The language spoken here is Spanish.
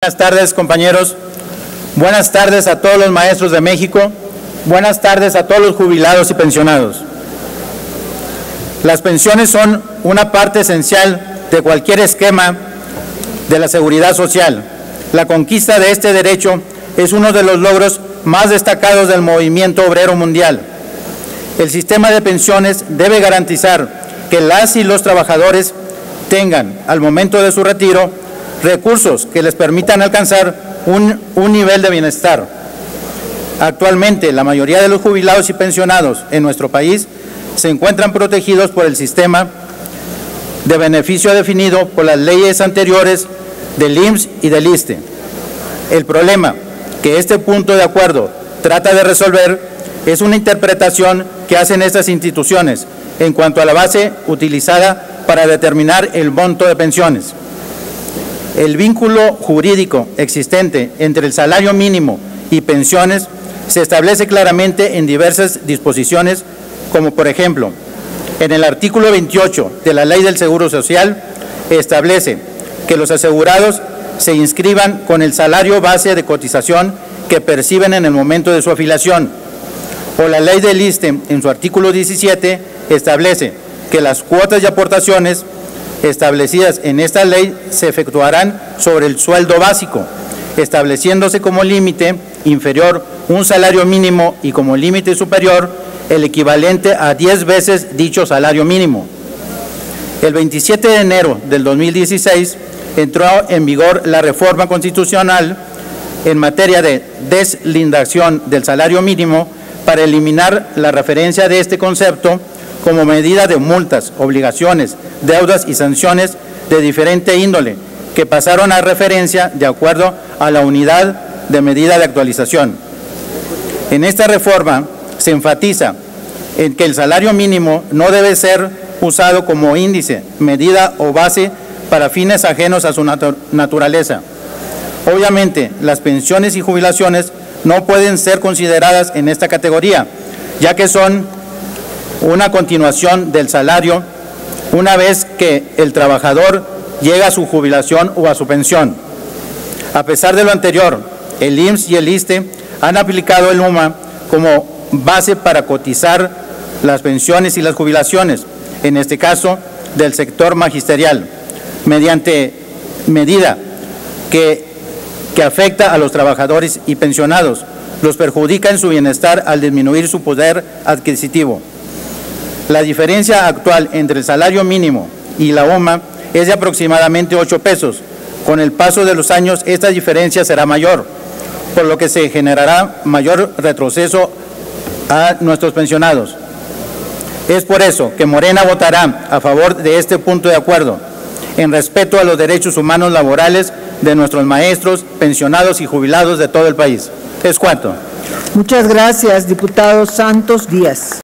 Buenas tardes, compañeros. Buenas tardes a todos los maestros de México. Buenas tardes a todos los jubilados y pensionados. Las pensiones son una parte esencial de cualquier esquema de la seguridad social. La conquista de este derecho es uno de los logros más destacados del movimiento obrero mundial. El sistema de pensiones debe garantizar que las y los trabajadores tengan, al momento de su retiro, recursos que les permitan alcanzar un nivel de bienestar. Actualmente, la mayoría de los jubilados y pensionados en nuestro país se encuentran protegidos por el sistema de beneficio definido por las leyes anteriores del IMSS y del ISSSTE. El problema que este punto de acuerdo trata de resolver es una interpretación que hacen estas instituciones en cuanto a la base utilizada para determinar el monto de pensiones. El vínculo jurídico existente entre el salario mínimo y pensiones se establece claramente en diversas disposiciones, como por ejemplo, en el artículo 28 de la Ley del Seguro Social establece que los asegurados se inscriban con el salario base de cotización que perciben en el momento de su afiliación. O la Ley del ISSSTE, en su artículo 17, establece que las cuotas y aportaciones establecidas en esta ley se efectuarán sobre el sueldo básico, estableciéndose como límite inferior un salario mínimo y como límite superior el equivalente a 10 veces dicho salario mínimo. El 27 de enero del 2016 entró en vigor la reforma constitucional en materia de deslindación del salario mínimo para eliminar la referencia de este concepto como medida de multas, obligaciones, deudas y sanciones de diferente índole, que pasaron a referencia de acuerdo a la unidad de medida de actualización. En esta reforma se enfatiza en que el salario mínimo no debe ser usado como índice, medida o base para fines ajenos a su naturaleza. Obviamente, las pensiones y jubilaciones no pueden ser consideradas en esta categoría, ya que son una continuación del salario una vez que el trabajador llega a su jubilación o a su pensión. A pesar de lo anterior, el IMSS y el ISSSTE han aplicado el UMA como base para cotizar las pensiones y las jubilaciones, en este caso del sector magisterial, mediante medida que afecta a los trabajadores y pensionados, los perjudica en su bienestar al disminuir su poder adquisitivo. La diferencia actual entre el salario mínimo y la UMA es de aproximadamente 8 pesos. Con el paso de los años, esta diferencia será mayor, por lo que se generará mayor retroceso a nuestros pensionados. Es por eso que Morena votará a favor de este punto de acuerdo, en respeto a los derechos humanos laborales de nuestros maestros, pensionados y jubilados de todo el país. Es cuanto. Muchas gracias, diputado Santos Díaz.